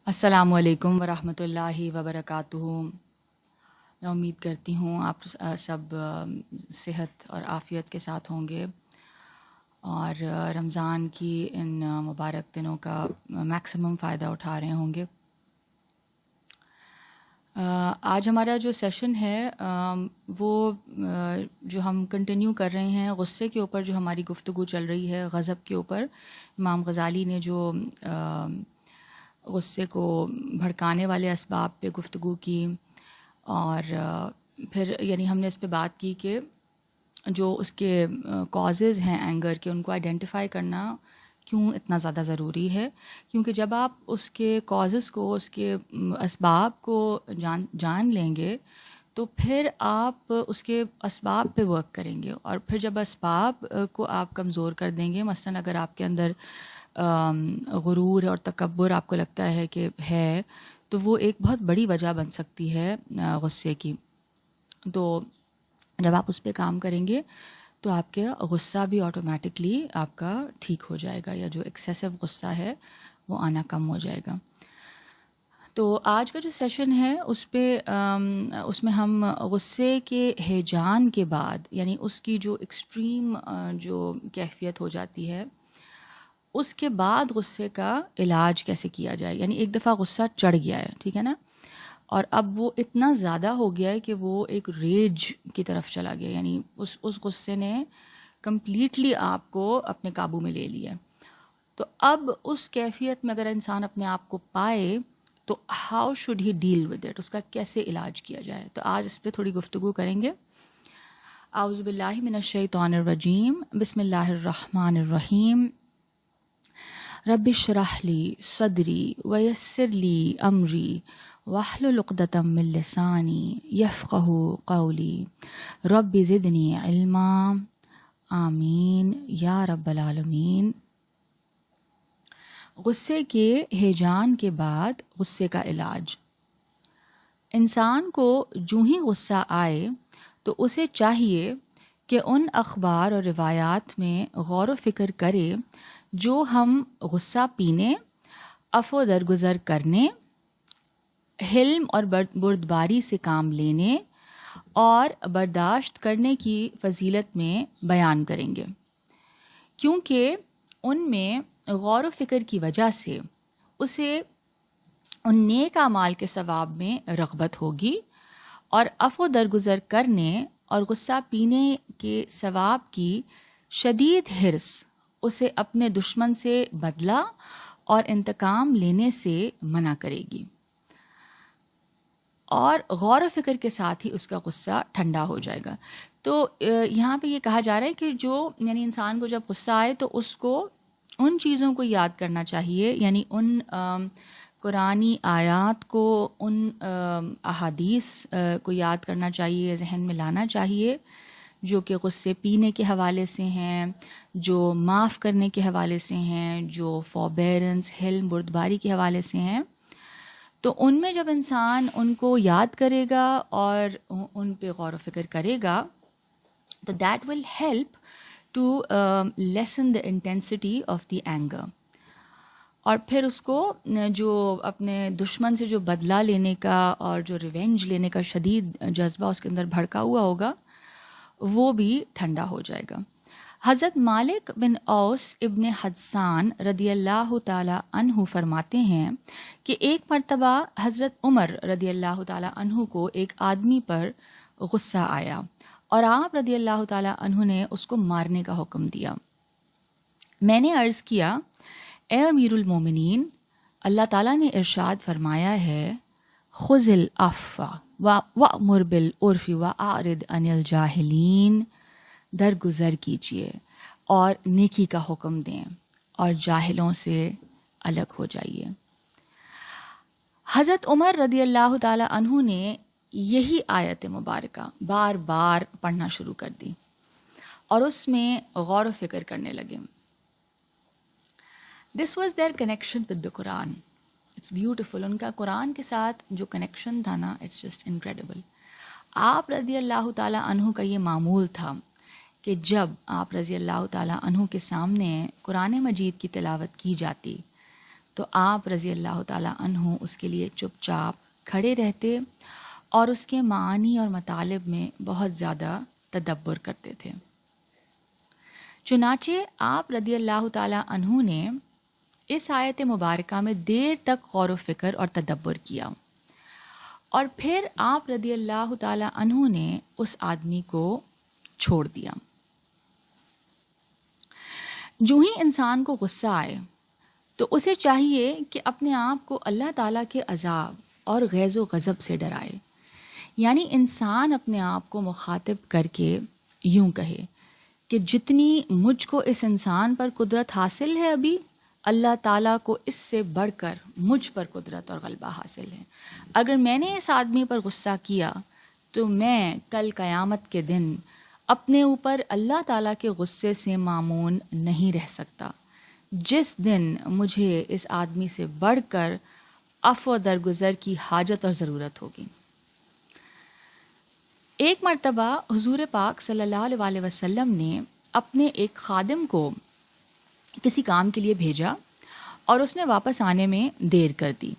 السلام علیکم ورحمۃ اللہ وبرکاتہ۔ میں امید کرتی ہوں آپ سب صحت اور عافیت کے ساتھ ہوں گے اور رمضان کی ان مبارک دنوں کا میکسیمم فائدہ اٹھا رہے ہوں گے۔ آج ہمارا جو سیشن ہے وہ جو ہم کنٹینیو کر رہے ہیں غصے کے اوپر، جو ہماری گفتگو چل رہی ہے غضب کے اوپر۔ امام غزالی نے جو غصے کو بھڑکانے والے اسباب پہ گفتگو کی، اور پھر یعنی ہم نے اس پہ بات کی کہ جو اس کے کازز ہیں اینگر کے، ان کو آئیڈینٹیفائی کرنا کیوں اتنا زیادہ ضروری ہے، کیونکہ جب آپ اس کے کازز کو، اس کے اسباب کو جان لیں گے تو پھر آپ اس کے اسباب پہ ورک کریں گے، اور پھر جب اسباب کو آپ کمزور کر دیں گے، مثلاً اگر آپ کے اندر غرور اور تکبر آپ کو لگتا ہے کہ ہے، تو وہ ایک بہت بڑی وجہ بن سکتی ہے غصے کی۔ تو جب آپ اس پہ کام کریں گے تو آپ کا غصہ بھی آٹومیٹکلی آپ کا ٹھیک ہو جائے گا، یا جو ایکسیسو غصہ ہے وہ آنا کم ہو جائے گا۔ تو آج کا جو سیشن ہے اس میں ہم غصے کے ہیجان کے بعد، یعنی اس کی جو ایکسٹریم جو کیفیت ہو جاتی ہے، اس کے بعد غصے کا علاج کیسے کیا جائے۔ یعنی ایک دفعہ غصہ چڑھ گیا ہے، ٹھیک ہے نا، اور اب وہ اتنا زیادہ ہو گیا ہے کہ وہ ایک ریج کی طرف چلا گیا، یعنی اس غصے نے کمپلیٹلی آپ کو اپنے قابو میں لے لیا ہے۔ تو اب اس کیفیت میں اگر انسان اپنے آپ کو پائے تو how should he deal with it, اس کا کیسے علاج کیا جائے۔ تو آج اس پہ تھوڑی گفتگو کریں گے۔ اعوذ باللہ من الشیطان الرجیم، بسم اللہ الرحمن الرحیم۔ رب اشرح لی صدری ویسر لی امری واحلل عقدۃ من لسانی یفقہوا قولی رب زدنی علما آمین یا رب العالمین۔ غصے کے ہیجان کے بعد غصے کا علاج۔ انسان کو جو ہی غصہ آئے تو اسے چاہیے کہ ان اخبار اور روایات میں غور و فکر کرے جو ہم غصہ پینے، عفو درگزر کرنے، حلم اور بردباری سے کام لینے اور برداشت کرنے کی فضیلت میں بیان کریں گے، کیونکہ ان میں غور و فکر کی وجہ سے اسے ان نیک اعمال کے ثواب میں رغبت ہوگی، اور عفو درگزر کرنے اور غصہ پینے کے ثواب کی شدید حرص اسے اپنے دشمن سے بدلہ اور انتقام لینے سے منع کرے گی، اور غور و فکر کے ساتھ ہی اس کا غصہ ٹھنڈا ہو جائے گا۔ تو یہاں پہ یہ کہا جا رہا ہے کہ جو یعنی انسان کو جب غصہ آئے تو اس کو ان چیزوں کو یاد کرنا چاہیے، یعنی ان قرآنی آیات کو، ان احادیث کو یاد کرنا چاہیے، ذہن میں لانا چاہیے، جو کہ غصے پینے کے حوالے سے ہیں، جو معاف کرنے کے حوالے سے ہیں، جو فوربیرنس، حلم، بردباری کے حوالے سے ہیں۔ تو ان میں جب انسان ان کو یاد کرے گا اور ان پہ غور و فکر کرے گا تو that will help to lessen the intensity of the anger, اور پھر اس کو جو اپنے دشمن سے جو بدلہ لینے کا اور جو ریونج لینے کا شدید جذبہ اس کے اندر بھڑکا ہوا ہوگا وہ بھی ٹھنڈا ہو جائے گا۔ حضرت مالک بن اوس ابن حدثان رضی اللہ تعالی عنہ فرماتے ہیں کہ ایک مرتبہ حضرت عمر رضی اللہ تعالی عنہ کو ایک آدمی پر غصہ آیا اور آپ رضی اللہ تعالی عنہ نے اس کو مارنے کا حکم دیا۔ میں نے عرض کیا، اے امیر المومنین، اللہ تعالیٰ نے ارشاد فرمایا ہے، خذ العفو وأمر بالعرف وأعرض عن الجاہلین، درگزر کیجیے اور نیکی کا حکم دیں اور جاہلوں سے الگ ہو جائیے۔ حضرت عمر رضی اللہ تعالی عنہ نے یہی آیت مبارکہ بار بار پڑھنا شروع کر دی اور اس میں غور و فکر کرنے لگے۔ This was there connection with the Quran. It's beautiful. ان کا قرآن کے ساتھ جو کنیکشن تھا نا، اٹس جسٹ انکریڈیبل۔ آپ رضی اللہ تعالیٰ عنہ کا یہ معمول تھا کہ جب آپ رضی اللہ تعالیٰ عنہ کے سامنے قرآن مجید کی تلاوت کی جاتی تو آپ رضی اللہ تعالیٰ عنہ اس کے لیے چپ چاپ کھڑے رہتے اور اس کے معانی اور مطالب میں بہت زیادہ تدبر کرتے تھے۔ چنانچہ آپ رضی اللہ تعالیٰ عنہ نے اس آیت مبارکہ میں دیر تک غور و فکر اور تدبر کیا، اور پھر آپ رضی اللہ تعالیٰ عنہ نے اس آدمی کو چھوڑ دیا۔ جو ہی انسان کو غصہ آئے تو اسے چاہیے کہ اپنے آپ کو اللہ تعالیٰ کے عذاب اور غیظ و غضب سے ڈرائے، یعنی انسان اپنے آپ کو مخاطب کر کے یوں کہے کہ جتنی مجھ کو اس انسان پر قدرت حاصل ہے ابھی، اللہ تعالیٰ کو اس سے بڑھ کر مجھ پر قدرت اور غلبہ حاصل ہے۔ اگر میں نے اس آدمی پر غصہ کیا تو میں کل قیامت کے دن اپنے اوپر اللہ تعالیٰ کے غصے سے مامون نہیں رہ سکتا، جس دن مجھے اس آدمی سے بڑھ کر عفو درگزر کی حاجت اور ضرورت ہوگی۔ ایک مرتبہ حضور پاک صلی اللہ علیہ وسلم نے اپنے ایک خادم کو کسی کام کے لیے بھیجا اور اس نے واپس آنے میں دیر کر دی۔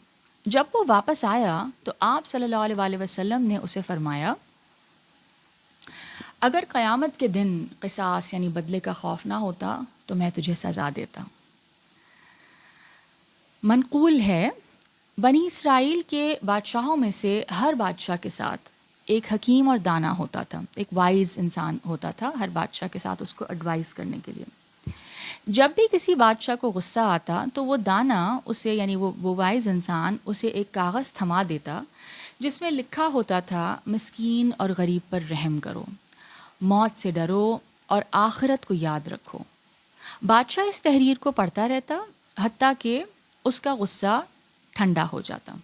جب وہ واپس آیا تو آپ صلی اللہ علیہ وسلم نے اسے فرمایا، اگر قیامت کے دن قصاص یعنی بدلے کا خوف نہ ہوتا تو میں تجھے سزا دیتا۔ منقول ہے بنی اسرائیل کے بادشاہوں میں سے ہر بادشاہ کے ساتھ ایک حکیم اور دانا ہوتا تھا، ایک وائز انسان ہوتا تھا ہر بادشاہ کے ساتھ اس کو ایڈوائز کرنے کے لیے۔ جب بھی کسی بادشاہ کو غصہ آتا تو وہ دانا اسے یعنی وہ وائز انسان اسے ایک کاغذ تھما دیتا جس میں لکھا ہوتا تھا، مسکین اور غریب پر رحم کرو، موت سے ڈرو اور آخرت کو یاد رکھو۔ بادشاہ اس تحریر کو پڑھتا رہتا حتیٰ کہ اس کا غصہ ٹھنڈا ہو جاتا۔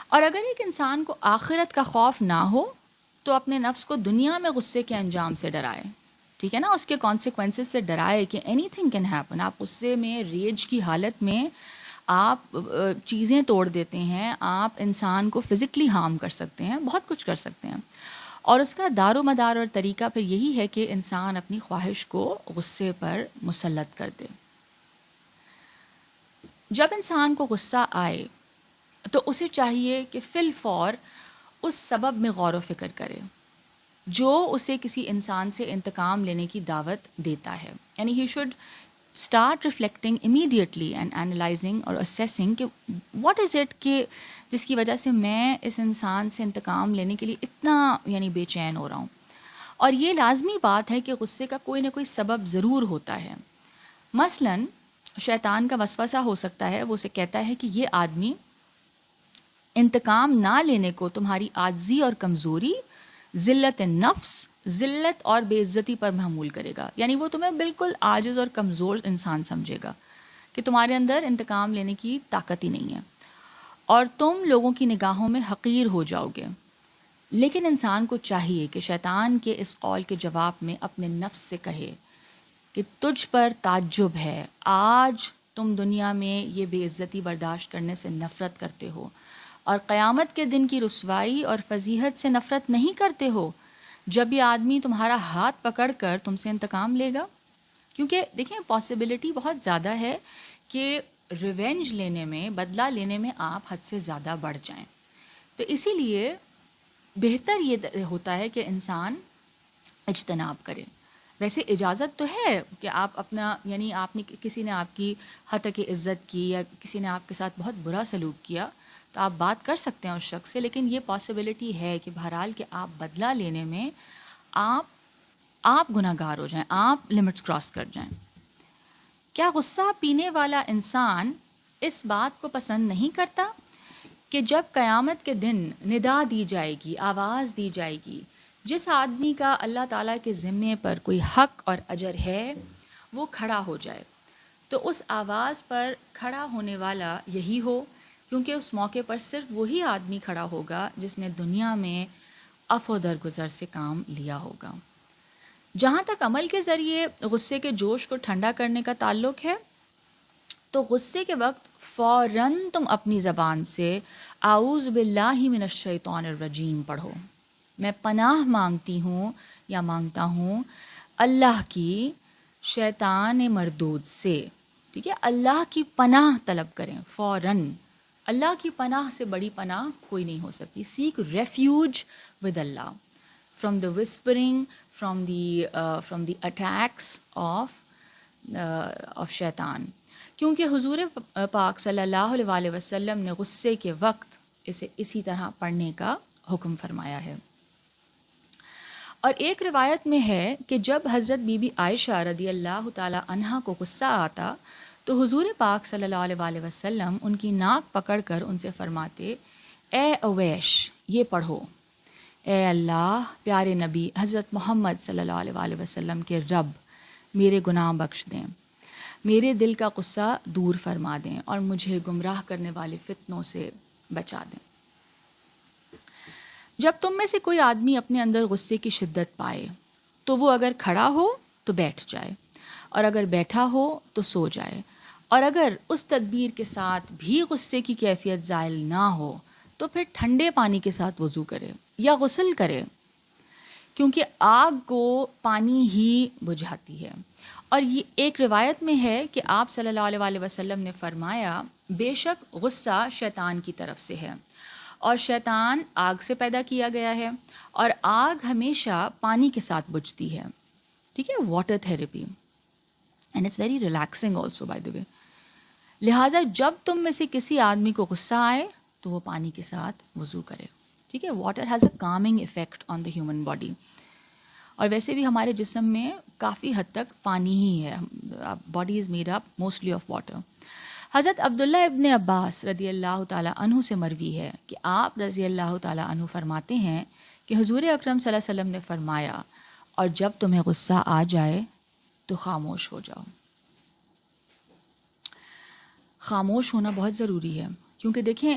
اور اگر ایک انسان کو آخرت کا خوف نہ ہو تو اپنے نفس کو دنیا میں غصے کے انجام سے ڈرائے، ٹھیک ہے نا، اس کے کانسیکوینسز سے ڈرائے کہ اینی تھنگ کین ہیپن۔ آپ غصے میں، ریج کی حالت میں آپ چیزیں توڑ دیتے ہیں، آپ انسان کو فزیکلی ہارم کر سکتے ہیں، بہت کچھ کر سکتے ہیں، اور اس کا دار و مدار اور طریقہ پھر یہی ہے کہ انسان اپنی خواہش کو غصے پر مسلط کر دے۔ جب انسان کو غصہ آئے تو اسے چاہیے کہ فی الفور اس سبب میں غور و فکر کرے جو اسے کسی انسان سے انتقام لینے کی دعوت دیتا ہے، یعنی he should start reflecting immediately and analysing اور اسیسنگ کہ واٹ از اٹ کہ جس کی وجہ سے میں اس انسان سے انتقام لینے کے لیے اتنا یعنی بے چین ہو رہا ہوں۔ اور یہ لازمی بات ہے کہ غصے کا کوئی نہ کوئی سبب ضرور ہوتا ہے۔ مثلاً شیطان کا وسوسہ ہو سکتا ہے، وہ اسے کہتا ہے کہ یہ آدمی انتقام نہ لینے کو تمہاری عاجزی اور کمزوری، ذلت نفس، ذلت اور بے عزتی پر محمول کرے گا، یعنی وہ تمہیں بالکل عاجز اور کمزور انسان سمجھے گا کہ تمہارے اندر انتقام لینے کی طاقت ہی نہیں ہے اور تم لوگوں کی نگاہوں میں حقیر ہو جاؤ گے۔ لیکن انسان کو چاہیے کہ شیطان کے اس قول کے جواب میں اپنے نفس سے کہے کہ تجھ پر تعجب ہے، آج تم دنیا میں یہ بے عزتی برداشت کرنے سے نفرت کرتے ہو اور قیامت کے دن کی رسوائی اور فضیحت سے نفرت نہیں کرتے ہو جب یہ آدمی تمہارا ہاتھ پکڑ کر تم سے انتقام لے گا۔ کیونکہ دیکھیں پاسبلٹی بہت زیادہ ہے کہ ریونج لینے میں، بدلہ لینے میں آپ حد سے زیادہ بڑھ جائیں، تو اسی لیے بہتر یہ ہوتا ہے کہ انسان اجتناب کرے۔ ویسے اجازت تو ہے کہ آپ اپنا یعنی آپ نے کسی نے آپ کی حتیٰ عزت کی یا کسی نے آپ کے ساتھ بہت برا سلوک کیا تو آپ بات کر سکتے ہیں اس شخص سے، لیکن یہ پاسبلٹی ہے کہ بہرحال کہ آپ بدلہ لینے میں آپ گناہ گار ہو جائیں، آپ لمٹس کراس کر جائیں۔ کیا غصہ پینے والا انسان اس بات کو پسند نہیں کرتا کہ جب قیامت کے دن ندا دی جائے گی، آواز دی جائے گی، جس آدمی کا اللہ تعالیٰ کے ذمے پر کوئی حق اور اجر ہے وہ کھڑا ہو جائے، تو اس آواز پر کھڑا ہونے والا یہی ہو، کیونکہ اس موقع پر صرف وہی آدمی کھڑا ہوگا جس نے دنیا میں عفو درگزر سے کام لیا ہوگا۔ جہاں تک عمل کے ذریعے غصے کے جوش کو ٹھنڈا کرنے کا تعلق ہے تو غصے کے وقت فوراً تم اپنی زبان سے اعوذ باللہ من الشیطان الرجیم پڑھو. میں پناہ مانگتی ہوں یا مانگتا ہوں اللہ کی شیطان مردود سے. ٹھیک ہے، اللہ کی پناہ طلب کریں فوراً. اللہ کی پناہ سے بڑی پناہ کوئی نہیں ہو سکتی. Seek refuge with Allah from the whispering, from the attacks of Shaitan. کیونکہ حضور پاک صلی اللہ علیہ وسلم نے غصے کے وقت اسے اسی طرح پڑھنے کا حکم فرمایا ہے. اور ایک روایت میں ہے کہ جب حضرت بی بی عائشہ رضی اللہ تعالی عنہا کو غصہ آتا تو حضور پاک صلی اللہ علیہ وسلم ان کی ناک پکڑ کر ان سے فرماتے، اے اویش یہ پڑھو، اے اللہ پیارے نبی حضرت محمد صلی اللہ علیہ وسلم کے رب میرے گناہ بخش دیں، میرے دل کا غصہ دور فرما دیں اور مجھے گمراہ کرنے والے فتنوں سے بچا دیں. جب تم میں سے کوئی آدمی اپنے اندر غصے کی شدت پائے تو وہ اگر کھڑا ہو تو بیٹھ جائے، اور اگر بیٹھا ہو تو سو جائے، اور اگر اس تدبیر کے ساتھ بھی غصے کی کیفیت زائل نہ ہو تو پھر ٹھنڈے پانی کے ساتھ وضو کرے یا غسل کرے، کیونکہ آگ کو پانی ہی بجھاتی ہے. اور یہ ایک روایت میں ہے کہ آپ صلی اللہ علیہ وسلم نے فرمایا، بے شک غصہ شیطان کی طرف سے ہے، اور شیطان آگ سے پیدا کیا گیا ہے، اور آگ ہمیشہ پانی کے ساتھ بجھتی ہے. ٹھیک ہے، water therapy, and it's very relaxing also by the way. لہٰذا جب تم میں سے کسی آدمی کو غصہ آئے تو وہ پانی کے ساتھ وضو کرے. ٹھیک ہے، water has a calming effect on the human body. اور ویسے بھی ہمارے جسم میں کافی حد تک پانی ہی ہے، body is made up mostly of water. حضرت عبداللہ ابن عباس رضی اللہ تعالیٰ عنہ سے مروی ہے کہ آپ رضی اللہ تعالیٰ عنہ فرماتے ہیں کہ حضور اکرم صلی اللہ علیہ وسلم نے فرمایا، اور جب تمہیں غصہ آ جائے تو خاموش ہو جاؤ. خاموش ہونا بہت ضروری ہے، کیونکہ دیکھیں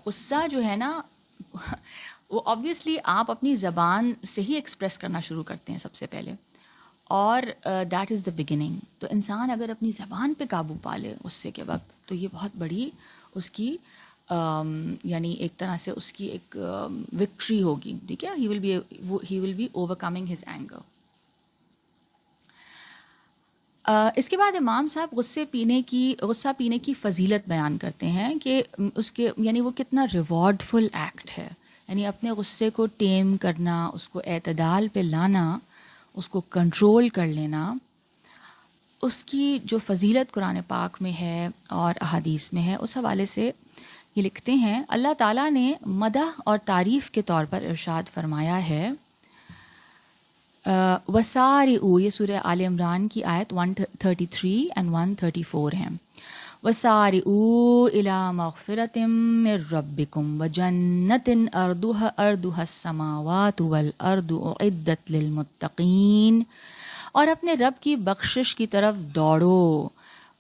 غصہ جو ہے نا وہ آبویسلی آپ اپنی زبان سے ہی ایکسپریس کرنا شروع کرتے ہیں سب سے پہلے، اور دیٹ از دا بگننگ. تو انسان اگر اپنی زبان پہ قابو پا لے غصے کے وقت تو یہ بہت بڑی اس کی یعنی ایک طرح سے اس کی ایک وکٹری ہوگی. ٹھیک ہے، he will be overcoming his anger. اس کے بعد امام صاحب غصہ پینے کی فضیلت بیان کرتے ہیں کہ اس کے یعنی وہ کتنا ریوارڈ فل ایکٹ ہے. یعنی اپنے غصے کو ٹیم کرنا، اس کو اعتدال پہ لانا، اس کو کنٹرول کر لینا، اس کی جو فضیلت قرآن پاک میں ہے اور احادیث میں ہے. اس حوالے سے یہ لکھتے ہیں، اللہ تعالیٰ نے مدح اور تعریف کے طور پر ارشاد فرمایا ہے، وسارعوا، یہ سورہ آل عمران کی آیت 133 اینڈ 134 ہیں. وسارعوا الی مغفرۃ من ربکم وجنۃ ارضها السماوات والارض اعدت للمتقین. اور اپنے رب کی بخشش کی طرف دوڑو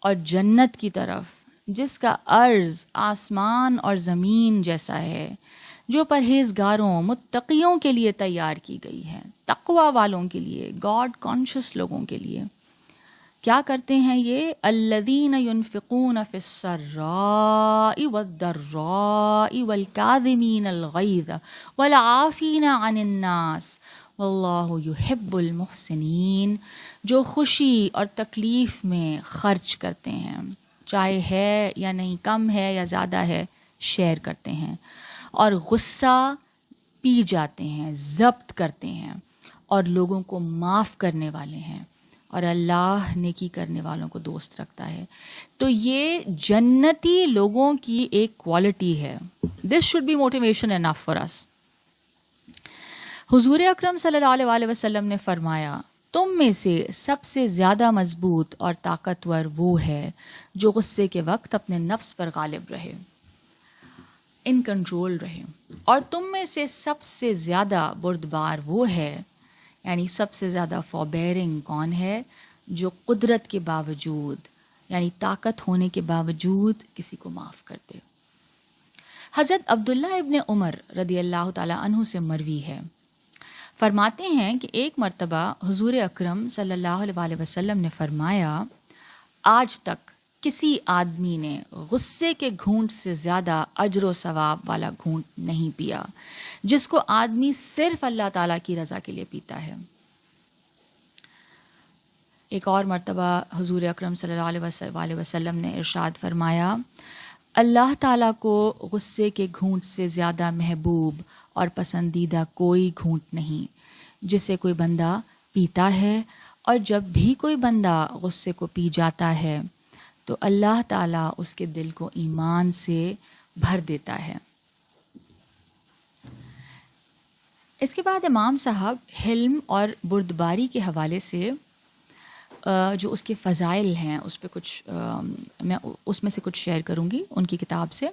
اور جنت کی طرف جس کا عرض آسمان اور زمین جیسا ہے، جو پرہیزگاروں متقیوں کے لیے تیار کی گئی ہے، تقوی والوں کے لیے، گاڈ کانشس لوگوں کے لیے. کیا کرتے ہیں یہ؟ الذین ينفقون فی السراء والضراء والکاظمین الغیظ والعافین عن الناس واللہ یحب المحسنین. جو خوشی اور تکلیف میں خرچ کرتے ہیں، چاہے ہے یا نہیں، کم ہے یا زیادہ ہے، شیئر کرتے ہیں، اور غصہ پی جاتے ہیں، ضبط کرتے ہیں، اور لوگوں کو معاف کرنے والے ہیں، اور اللہ نیکی کرنے والوں کو دوست رکھتا ہے. تو یہ جنتی لوگوں کی ایک کوالٹی ہے. This should be motivation enough for us. حضور اکرم صلی اللہ علیہ وسلم نے فرمایا، تم میں سے سب سے زیادہ مضبوط اور طاقتور وہ ہے جو غصے کے وقت اپنے نفس پر غالب رہے، ان کنٹرول رہے. اور تم میں سے سب سے زیادہ بردبار وہ ہے، یعنی سب سے زیادہ فوربیئرنگ کون ہے؟ جو قدرت کے باوجود، یعنی طاقت ہونے کے باوجود کسی کو معاف کر دے. حضرت عبداللہ ابن عمر رضی اللہ تعالیٰ عنہ سے مروی ہے، فرماتے ہیں کہ ایک مرتبہ حضور اکرم صلی اللہ علیہ وسلم نے فرمایا، آج تک کسی آدمی نے غصے کے گھونٹ سے زیادہ اجر و ثواب والا گھونٹ نہیں پیا جس کو آدمی صرف اللہ تعالیٰ کی رضا کے لیے پیتا ہے۔ ایک اور مرتبہ حضور اکرم صلی اللہ علیہ وسلم نے ارشاد فرمایا، اللہ تعالیٰ کو غصے کے گھونٹ سے زیادہ محبوب اور پسندیدہ کوئی گھونٹ نہیں جسے کوئی بندہ پیتا ہے، اور جب بھی کوئی بندہ غصے کو پی جاتا ہے تو اللہ تعالیٰ اس کے دل کو ایمان سے بھر دیتا ہے۔ اس کے بعد امام صاحب حلم اور بردباری کے حوالے سے جو اس کے فضائل ہیں اس پہ کچھ میں اس میں سے کچھ شیئر کروں گی ان کی کتاب سے۔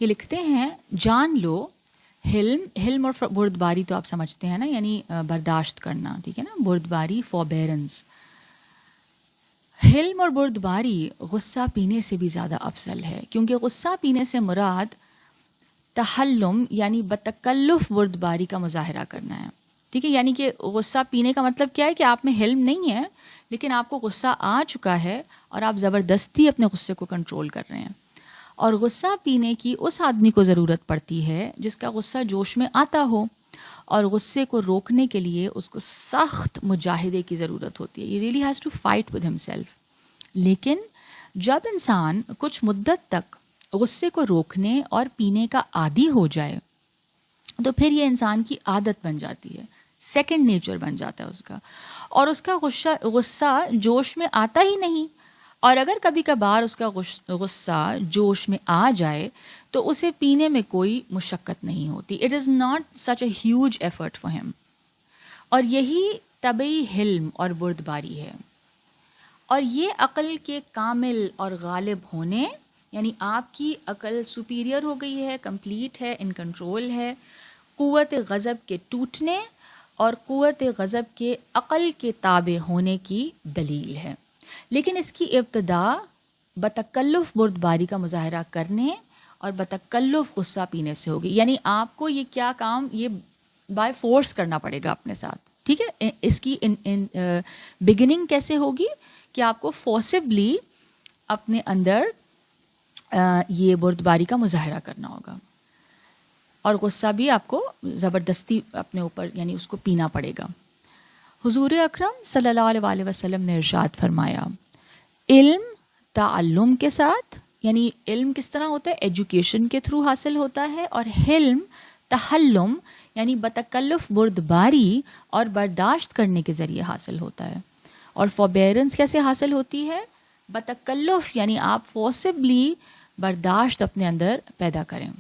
یہ لکھتے ہیں، جان لو حلم اور بردباری تو آپ سمجھتے ہیں نا، یعنی برداشت کرنا، ٹھیک ہے نا، بردباری فوربیرنس۔ حلم اور بردباری غصہ پینے سے بھی زیادہ افضل ہے، کیونکہ غصہ پینے سے مراد تحلم یعنی بتکلف بردباری کا مظاہرہ کرنا ہے، ٹھیک ہے۔ یعنی کہ غصہ پینے کا مطلب کیا ہے کہ آپ میں حلم نہیں ہے لیکن آپ کو غصہ آ چکا ہے اور آپ زبردستی اپنے غصے کو کنٹرول کر رہے ہیں۔ اور غصہ پینے کی اس آدمی کو ضرورت پڑتی ہے جس کا غصہ جوش میں آتا ہو، اور غصے کو روکنے کے لیے اس کو سخت مجاہدے کی ضرورت ہوتی ہے۔ He really has to fight with himself۔ لیکن جب انسان کچھ مدت تک غصے کو روکنے اور پینے کا عادی ہو جائے تو پھر یہ انسان کی عادت بن جاتی ہے، سیکنڈ نیچر بن جاتا ہے اس کا، اور اس کا غصہ جوش میں آتا ہی نہیں۔ اور اگر کبھی کبھار اس کا غصہ جوش میں آ جائے تو اسے پینے میں کوئی مشقت نہیں ہوتی۔ It is not such a huge effort for ہم۔ اور یہی طبعی حلم اور بردباری ہے، اور یہ عقل کے کامل اور غالب ہونے، یعنی آپ کی عقل سپیریئر ہو گئی ہے، کمپلیٹ ہے، ان کنٹرول ہے، قوت غضب کے ٹوٹنے اور قوت غضب کے عقل کے تابع ہونے کی دلیل ہے۔ لیکن اس کی ابتدا بتکلف بردباری کا مظاہرہ کرنے اور بتکلف غصہ پینے سے ہوگی، یعنی آپ کو یہ کیا کام یہ بائی فورس کرنا پڑے گا اپنے ساتھ، ٹھیک ہے۔ اس کی بگننگ کیسے ہوگی کہ آپ کو فورسبلی اپنے اندر یہ بردباری کا مظاہرہ کرنا ہوگا، اور غصہ بھی آپ کو زبردستی اپنے اوپر یعنی اس کو پینا پڑے گا۔ حضور اکرم صلی اللہ علیہ وسلم نے ارشاد فرمایا، علم تعلم کے ساتھ، یعنی علم کس طرح ہوتا ہے، ایجوکیشن کے تھرو حاصل ہوتا ہے، اور حلم تحلم یعنی بتکلف بردباری اور برداشت کرنے کے ذریعے حاصل ہوتا ہے۔ اور فوربیرنس کیسے حاصل ہوتی ہے، بتکلف یعنی آپ فورسبلی برداشت اپنے اندر پیدا کریں۔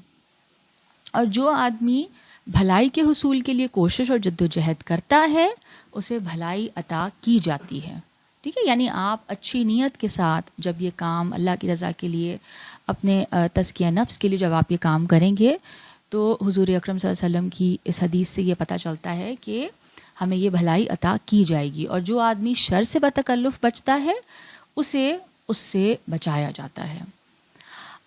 اور جو آدمی بھلائی کے حصول کے لیے کوشش اور جد و جہد کرتا ہے اسے بھلائی عطا کی جاتی ہے، ٹھیک ہے۔ یعنی آپ اچھی نیت کے ساتھ جب یہ کام اللہ کی رضا کے لیے، اپنے تزکیہ نفس کے لیے جب آپ یہ کام کریں گے تو حضور اکرم صلی اللہ علیہ وسلم کی اس حدیث سے یہ پتہ چلتا ہے کہ ہمیں یہ بھلائی عطا کی جائے گی، اور جو آدمی شر سے بتکلف بچتا ہے اسے اس سے بچایا جاتا ہے۔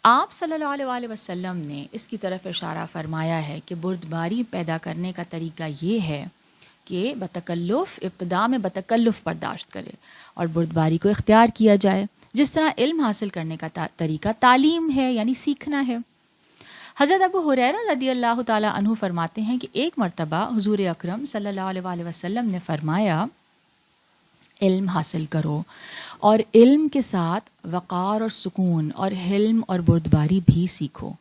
آپ صلی اللہ علیہ وسلم نے اس کی طرف اشارہ فرمایا ہے کہ بردباری پیدا کرنے کا طریقہ یہ ہے کہ بتکلف ابتدا میں بتکلف برداشت کرے اور بردباری کو اختیار کیا جائے، جس طرح علم حاصل کرنے کا طریقہ تعلیم ہے، یعنی سیکھنا ہے۔ حضرت ابو ہریرہ رضی اللہ تعالیٰ عنہ فرماتے ہیں کہ ایک مرتبہ حضور اکرم صلی اللہ علیہ وسلم نے فرمایا، علم حاصل کرو اور علم کے ساتھ وقار اور سکون اور حلم اور بردباری بھی سیکھو،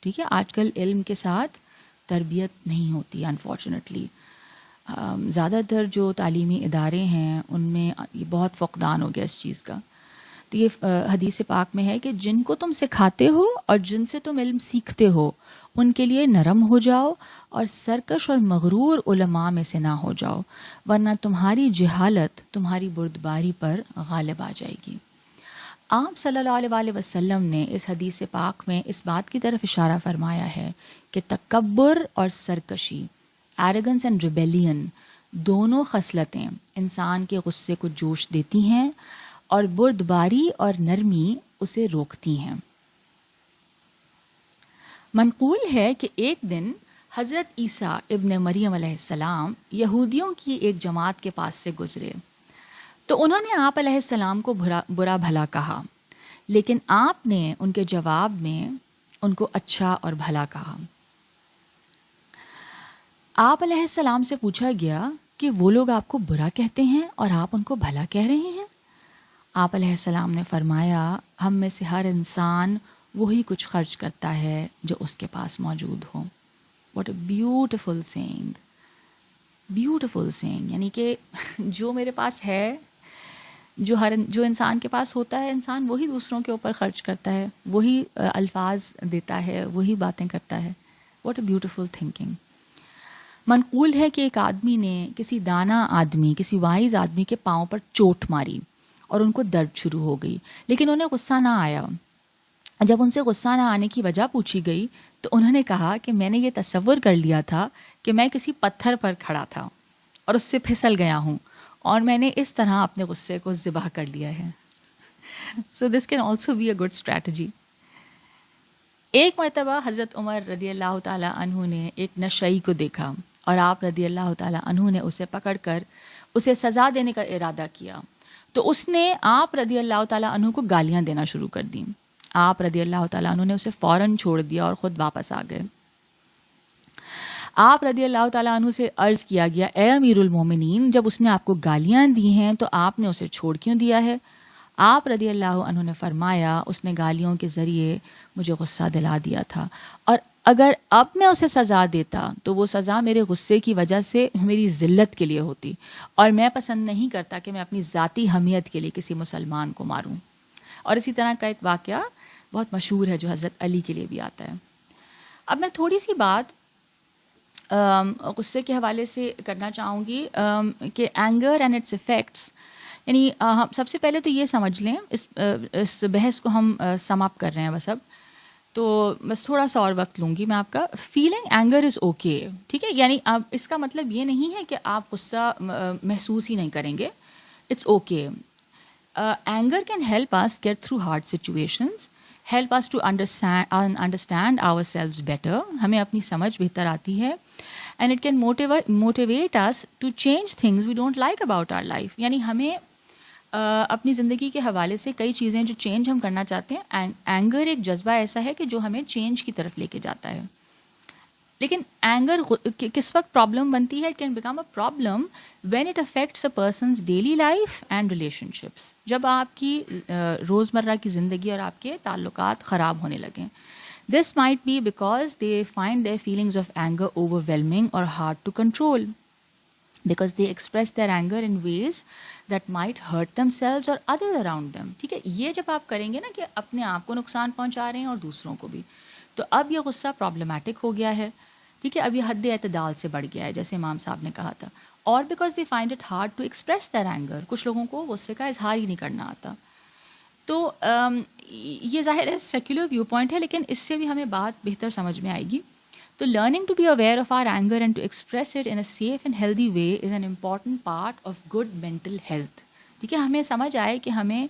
ٹھیک ہے۔ آج کل علم کے ساتھ تربیت نہیں ہوتی انفارچونیٹلی۔ زیادہ تر جو تعلیمی ادارے ہیں ان میں یہ بہت فقدان ہو گیا اس چیز کا۔ تو یہ حدیث پاک میں ہے کہ جن کو تم سکھاتے ہو اور جن سے تم علم سیکھتے ہو ان کے لیے نرم ہو جاؤ اور سرکش اور مغرور علماء میں سے نہ ہو جاؤ، ورنہ تمہاری جہالت تمہاری بردباری پر غالب آ جائے گی۔ آپ صلی اللہ علیہ وسلم نے اس حدیث پاک میں اس بات کی طرف اشارہ فرمایا ہے کہ تکبر اور سرکشی، ایروگنس اینڈ ریبیلین، دونوں خصلتیں انسان کے غصے کو جوش دیتی ہیں اور بردباری اور نرمی اسے روکتی ہیں۔ منقول ہے کہ ایک دن حضرت عیسیٰ ابن مریم علیہ السلام یہودیوں کی ایک جماعت کے پاس سے گزرے تو انہوں نے آپ علیہ السلام کو برا بھلا کہا لیکن آپ نے ان کے جواب میں ان کو اچھا اور بھلا کہا. آپ علیہ السلام سے پوچھا گیا کہ وہ لوگ آپ کو برا کہتے ہیں اور آپ ان کو بھلا کہہ رہے ہیں. آپ علیہ السلام نے فرمایا ہم میں سے ہر انسان وہی کچھ خرچ کرتا ہے جو اس کے پاس موجود ہو. What a beautiful thing, beautiful thing. یعنی کہ جو میرے پاس ہے, جو انسان کے پاس ہوتا ہے, انسان وہی دوسروں کے اوپر خرچ کرتا ہے, وہی الفاظ دیتا ہے, وہی باتیں کرتا ہے. What a beautiful thinking. منقول ہے کہ ایک آدمی نے کسی دانا آدمی, کسی وائز آدمی کے پاؤں پر چوٹ ماری اور ان کو درد شروع ہو گئی, لیکن انہیں غصہ نہ آیا. جب ان سے غصہ نہ آنے کی وجہ پوچھی گئی تو انہوں نے کہا کہ میں نے یہ تصور کر لیا تھا کہ میں کسی پتھر پر کھڑا تھا اور اس سے پھسل گیا ہوں, اور میں نے اس طرح اپنے غصے کو ذبح کر لیا ہے. So this can also be a good strategy. ایک مرتبہ حضرت عمر رضی اللہ تعالیٰ عنہ نے ایک نشئی کو دیکھا اور آپ رضی اللہ تعالیٰ عنہ نے اسے پکڑ کر اسے سزا دینے کا ارادہ کیا, تو اس نے آپ رضی اللہ تعالیٰ عنہ کو گالیاں دینا شروع کر دیں. آپ رضی اللہ تعالیٰ عنہ نے اسے فوراً چھوڑ دیا اور خود واپس آ گئے. آپ رضی اللہ تعالیٰ عنہ سے عرض کیا گیا اے امیر المومنین, جب اس نے آپ کو گالیاں دی ہیں تو آپ نے اسے چھوڑ کیوں دیا ہے؟ آپ رضی اللہ عنہ نے فرمایا اس نے گالیوں کے ذریعے مجھے غصہ دلا دیا تھا, اور اگر اب میں اسے سزا دیتا تو وہ سزا میرے غصے کی وجہ سے میری ذلت کے لیے ہوتی, اور میں پسند نہیں کرتا کہ میں اپنی ذاتی حمیت کے لیے کسی مسلمان کو ماروں. اور اسی طرح کا ایک واقعہ بہت مشہور ہے جو حضرت علی کے لیے بھی آتا ہے. اب میں تھوڑی سی بات غصے کے حوالے سے کرنا چاہوں گی کہ اینگر اینڈ اٹس افیکٹس. یعنی سب سے پہلے تو یہ سمجھ لیں, اس بحث کو ہم سم اپ کر رہے ہیں بس اب, تو بس تھوڑا سا اور وقت لوں گی میں آپ کا. فیلنگ اینگر از اوکے, ٹھیک ہے, یعنی اس کا مطلب یہ نہیں ہے کہ آپ غصہ محسوس ہی نہیں کریں گے. It's okay. Anger can help us get through hard situations, help us to understand ourselves better. ہمیں اپنی سمجھ بہتر آتی ہے. And it can motivate us to change things we don't like about our life. یعنی ہمیں اپنی زندگی کے حوالے سے کئی چیزیں جو چینج ہم کرنا چاہتے ہیں, اینگر ایک جذبہ ایسا ہے کہ جو ہمیں چینج کی طرف لے کے جاتا ہے. لیکن اینگر کس وقت پرابلم بنتی ہے؟ It can become a problem when it affects a person's daily life and relation ships. جب آپ کی روزمرہ کی زندگی اور آپ کے تعلقات خراب ہونے لگیں. This might be because they find their feelings of anger overwhelming or hard to control, because they express their anger in ways that might hurt themselves or others around them. ٹھیک ہے, یہ جب آپ کریں گے نا کہ اپنے آپ کو نقصان پہنچا رہے ہیں اور دوسروں کو بھی, تو اب یہ غصہ پرابلمٹک ہو گیا ہے. ٹھیک ہے, اب یہ حد اعتدال سے بڑھ گیا ہے جیسے امام صاحب نے کہا تھا. اور because they find it hard to express their anger, کچھ لوگوں کو غصے کا اظہار ہی نہیں کرنا آتا. تو یہ ظاہر ہے سیکولر ویو پوائنٹ ہے, لیکن اس سے بھی ہمیں بات بہتر سمجھ میں آئے گی. تو learning to be aware of our anger and to express it in a safe and healthy way is an important part of good mental health. ٹھیک ہے, ہمیں سمجھ آئے کہ ہمیں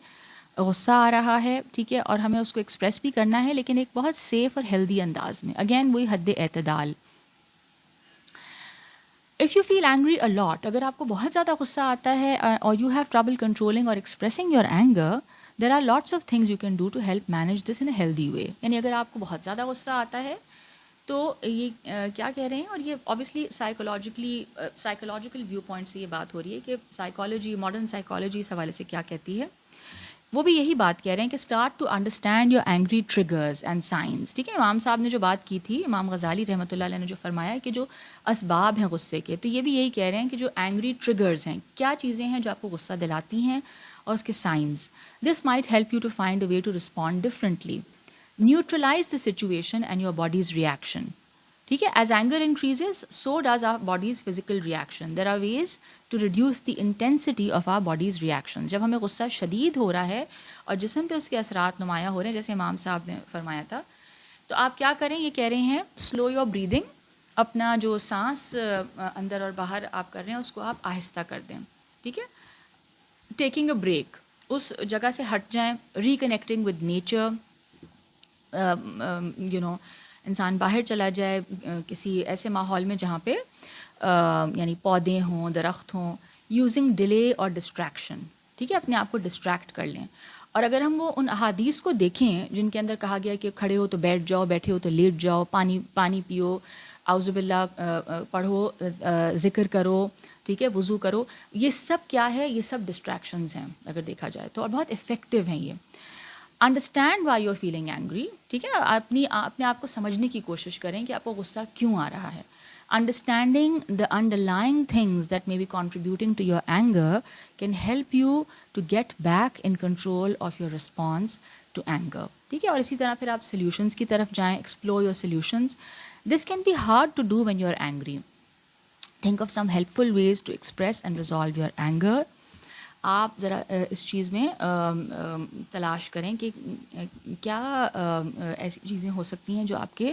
غصہ آ رہا ہے, ٹھیک ہے, اور ہمیں اس کو ایکسپریس بھی کرنا ہے, لیکن ایک بہت سیف اور ہیلدی انداز میں. اگین وہی حد اعتدال. If you feel angry a lot, اگر آپ کو بہت زیادہ غصہ آتا ہے اور یو ہیو ٹربل کنٹرولنگ اور expressing your anger, there are lots of things you can do to help manage this in a healthy way. یعنی اگر آپ کو بہت زیادہ غصہ آتا ہے تو یہ کیا کہہ رہے ہیں, اور یہ اوبیسلی سائیکولوجیکل ویو پوائنٹ سے یہ بات ہو رہی ہے کہ سائیکالوجی, ماڈرن سائیکالوجی اس حوالے سے کیا کہتی ہے. وہ بھی یہی بات کہہ رہے ہیں کہ start to understand your angry triggers and signs. ٹھیک ہے, امام صاحب نے جو بات کی تھی, امام غزالی رحمۃ اللہ علیہ نے جو فرمایا کہ جو اسباب ہیں غصے کے, تو یہ بھی یہی کہہ رہے ہیں کہ جو اینگری ٹریگرز ہیں, کیا چیزیں ہیں جو آپ کو غصہ دلاتی ہیں, اور اس کے signs. This might help you to find a way to respond differently. Neutralise the situation and your body's reaction. ٹھیک ہے, as anger increases so does our body's physical reaction. There are ways to reduce the intensity of our body's reaction. جب ہمیں غصہ شدید ہو رہا ہے اور جسم پہ اس کے اثرات نمایاں ہو رہے ہیں, جیسے امام صاحب نے فرمایا تھا, تو آپ کیا کریں, یہ کہہ رہے ہیں سلو یور بریدنگ. اپنا جو سانس اندر اور باہر آپ کر رہے ہیں اس کو آپ آہستہ کر دیں. ٹھیک ہے, ٹیکنگ اے بریک, اس جگہ سے ہٹ جائیں. ریکنیکٹنگ ود نیچر, انسان باہر چلا جائے کسی ایسے ماحول میں جہاں پہ یعنی پودے ہوں, درخت ہوں. یوزنگ ڈیلے اور ڈسٹریکشن. ٹھیک ہے, اپنے آپ کو ڈسٹریکٹ کر لیں. اور اگر ہم وہ ان احادیث کو دیکھیں جن کے اندر کہا گیا کہ کھڑے ہو تو بیٹھ جاؤ، بیٹھے ہو تو لیٹ جاؤ، پانی پیو، اعوذ باللہ پڑھو، ذکر کرو، ٹھیک ہے، وضو کرو، یہ سب کیا ہے؟ یہ سب ڈسٹریکشنز ہیں اگر دیکھا جائے تو، اور بہت افیکٹو ہیں یہ. Understand why you are feeling angry, ٹھیک ہے، اپنے آپ کو سمجھنے کی کوشش کریں کہ آپ کو غصہ کیوں آ رہا ہے. Understanding the underlying things that may be contributing to your anger can help you to get back in control of your response to anger. ٹھیک ہے، اور اسی طرح پھر آپ سلیوشنس کی طرف جائیں. explore your solutions. This can be hard to do when you are angry. Think of some helpful ways to express and resolve your anger. آپ ذرا اس چیز میں تلاش کریں کہ کیا ایسی چیزیں ہو سکتی ہیں جو آپ کے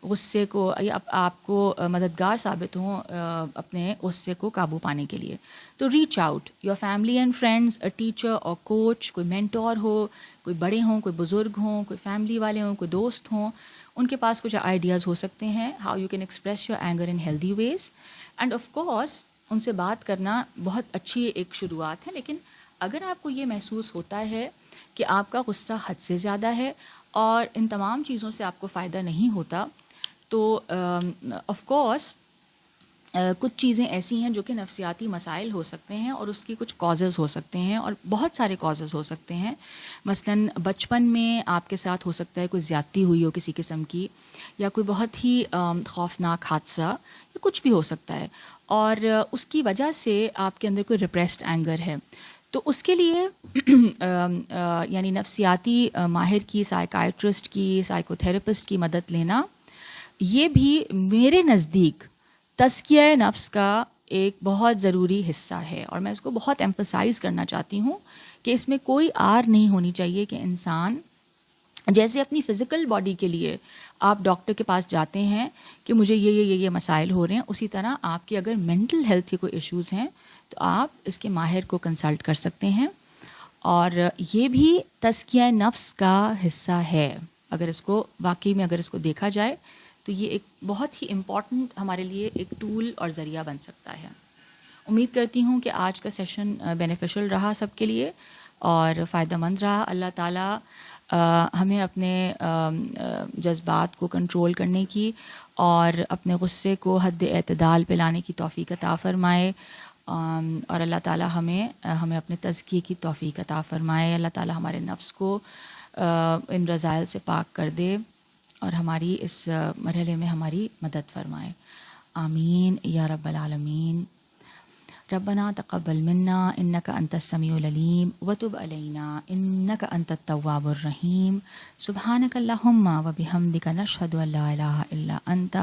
غصے کو یا آپ کو مددگار ثابت ہوں اپنے غصے کو قابو پانے کے لیے. تو reach out your family and friends, a teacher اور کوچ، کوئی مینٹور ہو، کوئی بڑے ہوں، کوئی بزرگ ہوں، کوئی فیملی والے ہوں، کوئی دوست ہوں، ان کے پاس کچھ آئیڈیاز ہو سکتے ہیں how you can express your anger in healthy ways. And of course ان سے بات کرنا بہت اچھی ایک شروعات ہے، لیکن اگر آپ کو یہ محسوس ہوتا ہے کہ آپ کا غصہ حد سے زیادہ ہے اور ان تمام چیزوں سے آپ کو فائدہ نہیں ہوتا، تو آف کورس کچھ چیزیں ایسی ہیں جو کہ نفسیاتی مسائل ہو سکتے ہیں اور اس کی کچھ کازز ہو سکتے ہیں، اور بہت سارے کازز ہو سکتے ہیں. مثلاً بچپن میں آپ کے ساتھ ہو سکتا ہے کوئی زیادتی ہوئی ہو کسی قسم کی، یا کوئی بہت ہی خوفناک حادثہ، یا کچھ بھی ہو سکتا ہے، اور اس کی وجہ سے آپ کے اندر کوئی ریپریسڈ اینگر ہے. تو اس کے لیے یعنی نفسیاتی ماہر کی، سائیکائٹرسٹ کی، سائیکو تھراپسٹ کی مدد لینا، یہ بھی میرے نزدیک تزکیہ نفس کا ایک بہت ضروری حصہ ہے. اور میں اس کو بہت ایمفسائز کرنا چاہتی ہوں کہ اس میں کوئی آر نہیں ہونی چاہیے کہ انسان جیسے اپنی فزیکل باڈی کے لیے آپ ڈاکٹر کے پاس جاتے ہیں کہ مجھے یہ مسائل ہو رہے ہیں، اسی طرح آپ کی اگر مینٹل ہیلتھ کے کوئی ایشوز ہیں تو آپ اس کے ماہر کو کنسلٹ کر سکتے ہیں. اور یہ بھی تزکیہ نفس کا حصہ ہے. اگر اس کو واقعی میں اگر اس کو دیکھا جائے تو یہ ایک بہت ہی امپورٹنٹ ہمارے لیے ایک ٹول اور ذریعہ بن سکتا ہے. امید کرتی ہوں کہ آج کا سیشن بینیفیشل رہا سب کے لیے اور فائدہ مند رہا. اللہ تعالیٰ ہمیں اپنے جذبات کو کنٹرول کرنے کی اور اپنے غصے کو حد اعتدال پہ لانے کی توفیق عطا فرمائے، اور اللہ تعالیٰ ہمیں اپنے تزکیے کی توفیق عطا فرمائے. اللہ تعالیٰ ہمارے نفس کو ان رذائل سے پاک کر دے اور ہماری اس مرحلے میں ہماری مدد فرمائے. آمین یا رب العالمین. ربنا تقبل منا انک انت السمیع العلیم وتب علینا انک انت التواب الرحیم. سبحانک اللہم وبحمدک نشہد ان لا الہ الا انت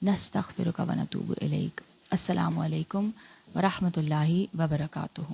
نستغفرک ونتوب الیک. السلام علیکم ورحمۃ اللہ وبرکاتہ.